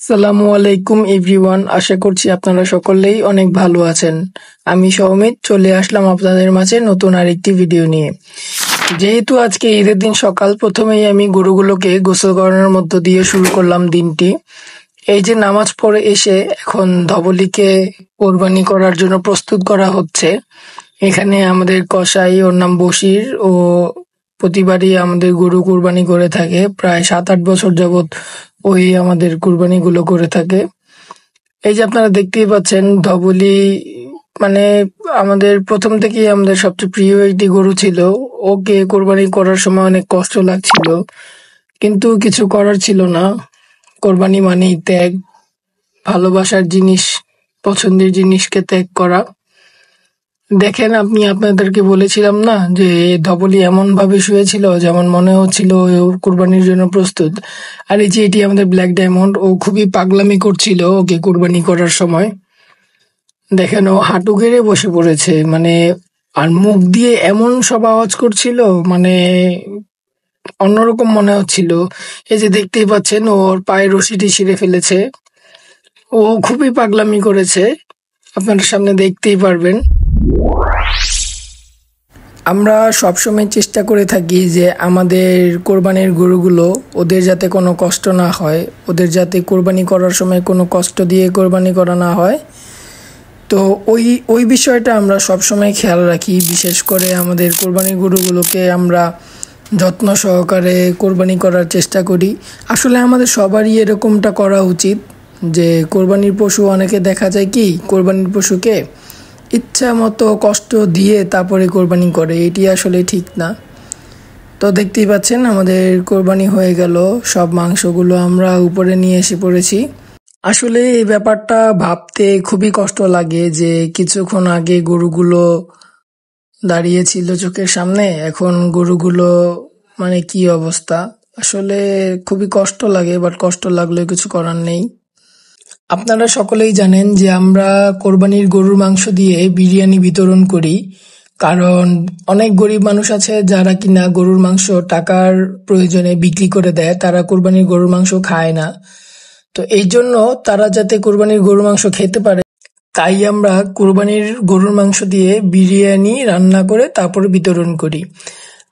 আসসালামু আলাইকুম এভরিওয়ান, আশা করছি আপনারা সকলেই অনেক ভালো আছেন। আমি সৌমিত চলে আসলাম আপনাদের মাঝে নতুন আরেকটি ভিডিও নিয়ে। যেহেতু আজকে ঈদের দিন সকাল, প্রথমেই আমি গরুগুলোকে গোসল করানোর মধ্য দিয়ে শুরু করলাম দিনটি। এই যে নামাজ পড়ে এসে এখন ধবলিকে কোরবানি করার জন্য প্রস্তুত করা হচ্ছে। এখানে আমাদের কসাই, ওর নাম বশির, ও প্রতিবারই আমাদের গরু কুরবানি করে থাকে। প্রায় 7-8 বছর যাবত ওই আমাদের কুরবানিগুলো করে থাকে। এই যে আপনারা দেখতেই পাচ্ছেন ধবলি, মানে আমাদের প্রথম থেকেই আমাদের সবচেয়ে প্রিয় একটি গরু ছিল। ওকে কোরবানি করার সময় অনেক কষ্ট লাগছিল, কিন্তু কিছু করার ছিল না। কোরবানি মানেই ত্যাগ, ভালোবাসার জিনিস, পছন্দের জিনিসকে ত্যাগ করা। দেখেন, আপনাদেরকে বলেছিলাম না যে ধবলি এমন ভাবে শুয়েছিল যেমন মনে হচ্ছিল ও কুরবানির জন্য প্রস্তুত। আর এই যে এটি আমাদের ব্ল্যাক ডায়মন্ড, ও খুবই পাগলামি করছিল ওকে কুরবানি করার সময়। দেখেন, ও হাঁটু গেড়ে বসে পড়েছে, মানে আর মুখ দিয়ে এমন সব আওয়াজ করছিল, মানে অন্যরকম মনে হচ্ছিল। এই যে দেখতেই পাচ্ছেন, ওর পায়ের রশিটি ছিঁড়ে ফেলেছে। ও খুবই পাগলামি করেছে, আপনার সামনে দেখতেই পারবেন। আমরা সবসময় চেষ্টা করে থাকি যে আমাদের কোরবানির গরুগুলো, ওদের যাতে কোনো কষ্ট না হয়, ওদের যাতে কোরবানি করার সময় কোনো কষ্ট দিয়ে কোরবানি করা না হয়। তো ওই বিষয়টা আমরা সবসময় খেয়াল রাখি। বিশেষ করে আমাদের কোরবানির গরুগুলোকে আমরা যত্ন সহকারে কোরবানি করার চেষ্টা করি। আসলে আমাদের সবারই এরকমটা করা উচিত, যে কোরবানির পশু, অনেকে দেখা যায় কি কোরবানির পশুকে ইচ্ছা মতো কষ্ট দিয়ে তারপরে কোরবানি করে, এটি আসলে ঠিক না। তো দেখতেই পাচ্ছেন আমাদের কোরবানি হয়ে গেল, সব মাংসগুলো আমরা উপরে নিয়ে এসে পড়েছি। আসলে এই ব্যাপারটা ভাবতে খুবই কষ্ট লাগে যে কিছুক্ষণ আগে গরুগুলো দাঁড়িয়েছিল চোখের সামনে, এখন গরুগুলো মানে কি অবস্থা। আসলে খুবই কষ্ট লাগে, বাট কষ্ট লাগলেও কিছু করার নেই। আপনারা সকলেই জানেন যে আমরা কোরবানির গরুর মাংস দিয়ে বিরিয়ানি বিতরণ করি, কারণ অনেক গরিব মানুষ আছে যারা কিনা গরুর মাংস টাকার প্রয়োজনে বিক্রি করে দেয়, তারা কোরবানির গরুর মাংস খায় না। তো এই জন্য তারা যাতে কোরবানির গরুর মাংস খেতে পারে, তাই আমরা কোরবানির গরুর মাংস দিয়ে বিরিয়ানি রান্না করে তারপর বিতরণ করি।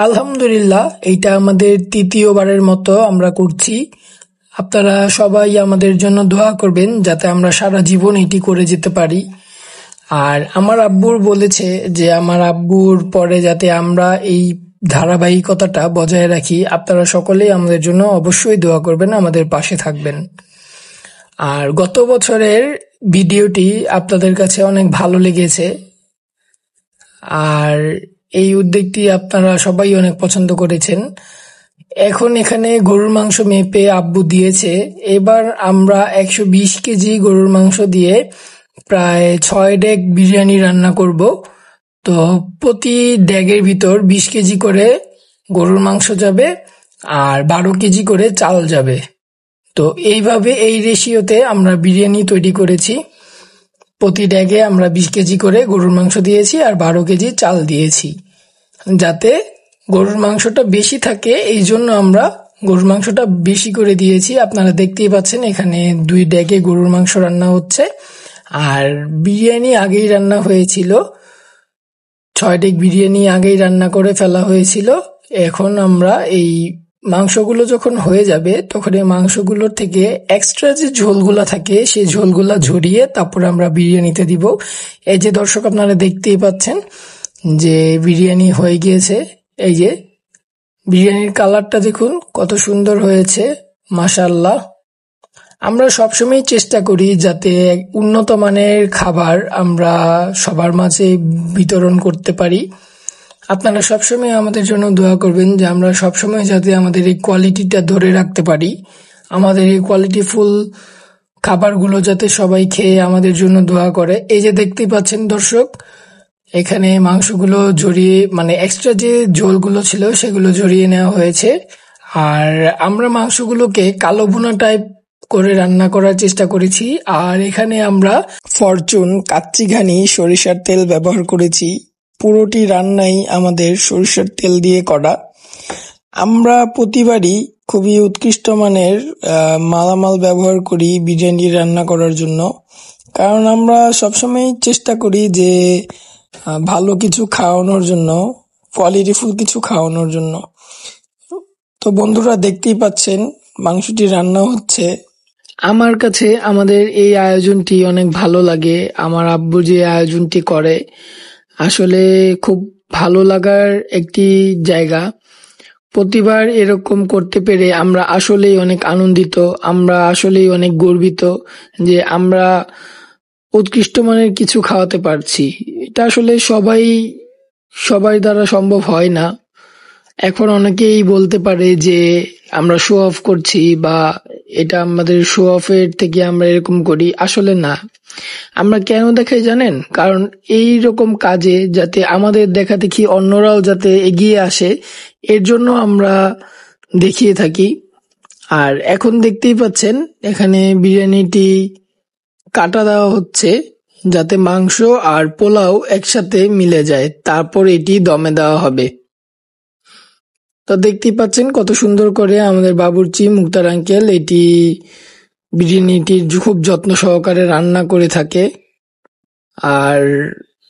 আলহামদুলিল্লাহ, এইটা আমাদের তৃতীয়বারের মতো আমরা করছি। আপনারা সবাই আমাদের জন্য দোয়া করবেন যাতে আমরা সারা জীবন এটি করে যেতে পারি। আর আমার আব্বুর বলেছে যে আমার আব্বুর পরে যাতে আমরা এই ধারাবাহিকতাটা বজায় রাখি। আপনারা সকলেই আমাদের জন্য অবশ্যই দোয়া করবেন, আমাদের পাশে থাকবেন। আর গত বছরের ভিডিওটি আপনাদের কাছে অনেক ভালো লেগেছে, আর এই উদ্যোগটি আপনারা সবাই অনেক পছন্দ করেছেন। এখন এখানে গরুর মাংস মেপে আব্বু দিয়েছে। এবার আমরা 120 কেজি গরুর মাংস দিয়ে প্রায় 6 ডেগ বিরিয়ানি রান্না করব। তো প্রতি ড্যাগের ভিতর 20 কেজি করে গরুর মাংস যাবে আর 12 কেজি করে চাল যাবে। তো এইভাবে এই রেশিওতে আমরা বিরিয়ানি তৈরি করেছি। প্রতি ড্যাগে আমরা 20 কেজি করে গরুর মাংস দিয়েছি আর 12 কেজি চাল দিয়েছি, যাতে গরুর মাংসটা বেশি থাকে। এই জন্য আমরা গরুর মাংসটা বেশি করে দিয়েছি। আপনারা দেখতেই পাচ্ছেন এখানে 2 ড্যাগে গরুর মাংস রান্না হচ্ছে, আর বিরিয়ানি আগেই রান্না হয়েছিল। 6 ডেগ বিরিয়ানি আগেই রান্না করে ফেলা হয়েছিল। এখন আমরা এই মাংসগুলো যখন হয়ে যাবে, তখন এই মাংসগুলোর থেকে এক্সট্রা যে ঝোলগুলা থাকে সেই ঝোলগুলা ঝরিয়ে তারপর আমরা বিরিয়ানিতে দিব। এই যে দর্শক, আপনারা দেখতেই পাচ্ছেন যে বিরিয়ানি হয়ে গিয়েছে। এই যে বিরিয়ানির কালারটা দেখুন কত সুন্দর হয়েছে, মাশাআল্লাহ। আমরা সবসময় চেষ্টা করি যাতে উন্নত মানের খাবার আমরা সবার মাঝে বিতরণ করতে পারি। আপনারা সবসময় আমাদের জন্য দোয়া করবেন যে আমরা সবসময় যাতে আমাদের এই কোয়ালিটিটা ধরে রাখতে পারি, আমাদের এই কোয়ালিটিফুল খাবারগুলো যাতে সবাই খেয়ে আমাদের জন্য দোয়া করে। এই যে দেখতেই পাচ্ছেন দর্শক, এখানে মাংসগুলো ঝরিয়ে, মানে এক্সট্রা যে ঝোলগুলো ছিল সেগুলো ঝরিয়ে নেওয়া হয়েছে। আর আমরা মাংসগুলোকে কালো ভুনা টাইপ করে রান্না করার চেষ্টা করেছি। আর এখানে আমরা ফরচুন কাচ্চিঘানি সরিষার তেল ব্যবহার করেছি। পুরোটি রান্নাই আমাদের সরিষার তেল দিয়ে করা। আমরা প্রতিবারই খুবই উৎকৃষ্ট মানের মালামাল ব্যবহার করি বিরিয়ানি রান্না করার জন্য। কারণ আমরা সবসময় চেষ্টা করি যে ভালো কিছু খাওয়ানোর জন্য, কোয়ালিটিফুল কিছু খাওয়ানোর জন্য। তো বন্ধুরা দেখতেই পাচ্ছেন মাংসটি রান্না হচ্ছে। আমার কাছে আমাদের এই আয়োজনটি অনেক ভালো লাগে। আমার আব্বু যে আয়োজনটি করে আসলে খুব ভালো লাগার একটি জায়গা। প্রতিবার এরকম করতে পেরে আমরা আসলেই অনেক আনন্দিত, আমরা আসলেই অনেক গর্বিত যে আমরা উৎকৃষ্ট মানের কিছু খাওয়াতে পারছি। এটা আসলে সবাই দ্বারা সম্ভব হয় না। এখন অনেকেই বলতে পারে যে আমরা শো অফ করছি বা এটা আমাদের শো অফের থেকে আমরা এরকম করি। আসলে না, আমরা কেন দেখাই জানেন? কারণ এই রকম কাজে যাতে আমাদের দেখা দেখি অন্যরাও যাতে এগিয়ে আসে, এর জন্য আমরা দেখিয়ে থাকি। আর এখন দেখতেই পাচ্ছেন এখানে বিরিয়ানিটি কাটা দেওয়া হচ্ছে যাতে মাংস আর পোলাও একসাথে মিলে যায়, তারপর এটি দমে দেওয়া হবে। তো দেখতেই পাচ্ছেন কত সুন্দর করে আমাদের বাবুর্চি মুক্তার আঙ্কেল এটি বিরিয়ানিটির খুব যত্ন সহকারে রান্না করে থাকে। আর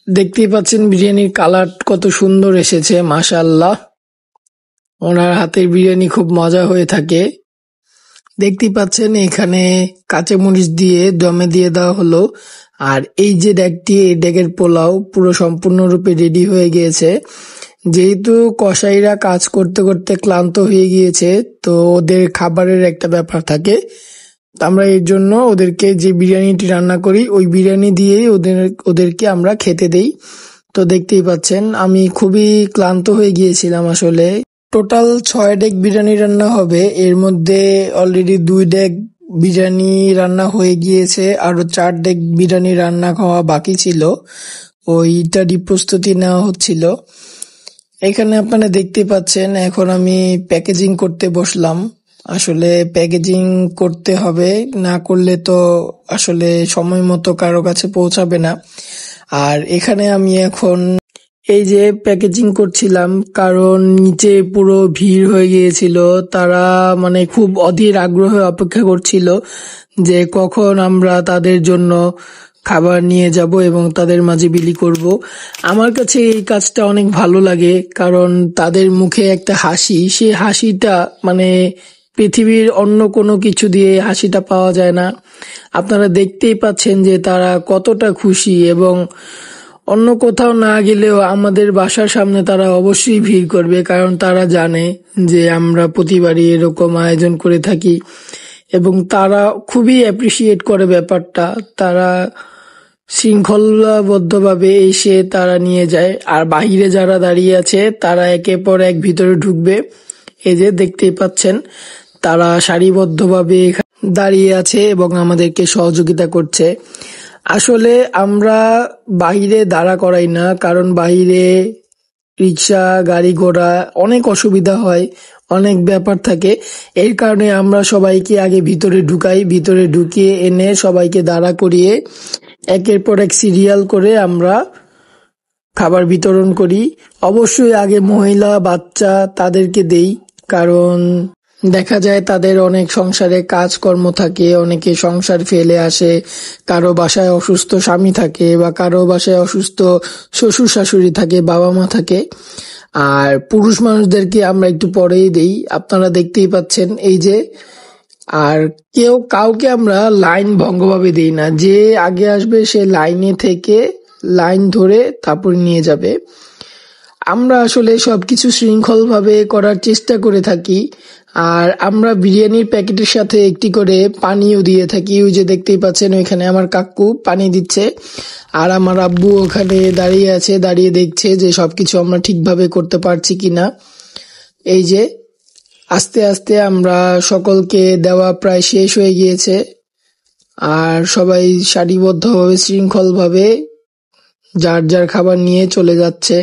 দেখতেই পাচ্ছেন বিরিয়ানির কালার কত সুন্দর এসেছে, মাশাআল্লাহ। ওনার হাতের বিরিয়ানি খুব মজা হয়ে থাকে। দেখতেই পাচ্ছেন এখানে কাঁচামরিচ দিয়ে দমে দিয়ে দেওয়া হলো। আর এই যে ডেকটি, এই ডেকের পোলাও পুরো সম্পূর্ণরূপে রেডি হয়ে গিয়েছে। যেহেতু কসাইরা কাজ করতে করতে ক্লান্ত হয়ে গিয়েছে, তো ওদের খাবারের একটা ব্যাপার থাকে। আমরা এর জন্য ওদেরকে যে বিরিয়ানিটি রান্না করি ওই বিরিয়ানি দিয়েই ওদেরকে আমরা খেতে দেই। তো দেখতেই পাচ্ছেন আমি খুবই ক্লান্ত হয়ে গিয়েছিলাম আসলে। টোটাল 6 ডেক বিরিয়ানি রান্না হবে, এর মধ্যে অলরেডি 2 ডেক বিরিয়ানি রান্না হয়ে গিয়েছে, আরো 4 ডেক বিরিয়ানি রান্না হওয়া বাকি ছিল, ওইটারই প্রস্তুতি নেওয়া হচ্ছিল। এখানে আপনারা দেখতে পাচ্ছেন এখন আমি প্যাকেজিং করতে বসলাম। আসলে প্যাকেজিং করতে হবে, না করলে তো আসলে সময় মতো কারো কাছে পৌঁছাবে না। আর এখানে আমি এখন এই যে প্যাকেজিং করছিলাম, কারণ নিচে পুরো ভিড় হয়ে গিয়েছিল। তারা মানে খুব অধীর আগ্রহে অপেক্ষা করছিল যে কখন আমরা তাদের জন্য খাবার নিয়ে যাব এবং তাদের মাঝে বিলি করব। আমার কাছে এই কাজটা অনেক ভালো লাগে, কারণ তাদের মুখে একটা হাসি, সেই হাসিটা মানে পৃথিবীর অন্য কোনো কিছু দিয়ে হাসিটা পাওয়া যায় না। আপনারা দেখতেই পাচ্ছেন যে তারা কতটা খুশি, এবং অন্য কোথাও না গেলেও আমাদের বাসার সামনে তারা অবশ্যই ভিড় করবে, কারণ তারা জানে যে আমরা প্রতিবারই এরকম আয়োজন করে থাকি এবং তারা খুবই অ্যাপ্রিসিয়েট করে ব্যাপারটা। তারা শৃঙ্খলাবদ্ধভাবে এসে তারা নিয়ে যায়। আর বাহিরে যারা দাঁড়িয়ে আছে তারা একের পর এক ভিতরে ঢুকবে। এই যে দেখতেই পাচ্ছেন তারা সারিবদ্ধভাবে দাঁড়িয়ে আছে এবং আমাদেরকে সহযোগিতা করছে। আসলে আমরা বাইরে দাঁড়া করাই না, কারণ বাইরে রিক্সা গাড়ি ঘোড়া অনেক অসুবিধা হয়, অনেক ব্যাপার থাকে। এর কারণে আমরা সবাইকে আগে ভিতরে ঢুকাই, ভিতরে ঢুকিয়ে এনে সবাইকে দাঁড়া করিয়ে একের পর এক সিরিয়াল করে আমরা খাবার বিতরণ করি। অবশ্যই আগে মহিলা বাচ্চা তাদেরকে দেই, কারণ দেখা যায় তাদের অনেক সংসারে কাজকর্ম থাকে, অনেকে সংসার ফেলে আসে, কারো বাসায় অসুস্থ স্বামী থাকে বা কারো বাসায় অসুস্থ শ্বশুর শাশুড়ি থাকে, বাবা মা থাকে। আর পুরুষ মানুষদেরকে আমরা একটু পরেই দেই, আপনারা দেখতেই পাচ্ছেন এই যে। আর কাউকে আমরা লাইন ভঙ্গভাবে দিই না, যে আগে আসবে সে লাইনে থেকে লাইন ধরে তারপর নিয়ে যাবে। আমরা আসলে সবকিছু শৃঙ্খলভাবে করার চেষ্টা করে থাকি। আর আমরা বিরিয়ানির প্যাকেটের সাথে একটি করে পানিও দিয়ে থাকি। ওই যে দেখতেই পাচ্ছেন ওইখানে আমার কাকু পানি দিচ্ছে, আর আমার আব্বু ওখানে দাঁড়িয়ে আছে, দাঁড়িয়ে দেখছে যে সবকিছু আমরা ঠিকভাবে করতে পারছি কিনা। এই যে আস্তে আস্তে আমরা সকলকে দেওয়া প্রায় শেষ হয়ে গিয়েছে, আর সবাই সারিবদ্ধভাবে শৃঙ্খলভাবে যার যার খাবার নিয়ে চলে যাচ্ছে।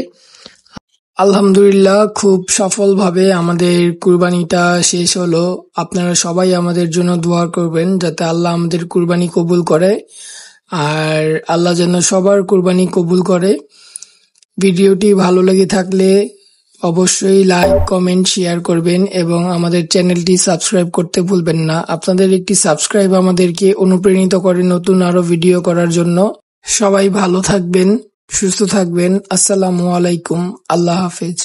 আলহামদুলিল্লাহ, খুব সফলভাবে আমাদের কুরবানিটা শেষ হলো। আপনারা সবাই আমাদের জন্য দোয়া করবেন যাতে আল্লাহ আমাদের কুরবানি কবুল করে, আর আল্লাহ যেন সবার কুরবানি কবুল করে। ভিডিওটি ভালো লেগে থাকলে অবশ্যই লাইক, কমেন্ট, শেয়ার করবেন এবং আমাদের চ্যানেলটি সাবস্ক্রাইব করতে ভুলবেন না। আপনাদের একটি সাবস্ক্রাইব আমাদেরকে অনুপ্রাণিত করে নতুন আরো ভিডিও করার জন্য। সবাই ভালো থাকবেন, সুস্থ থাকবেন। আসসালামু আলাইকুম। আল্লাহ হাফেজ।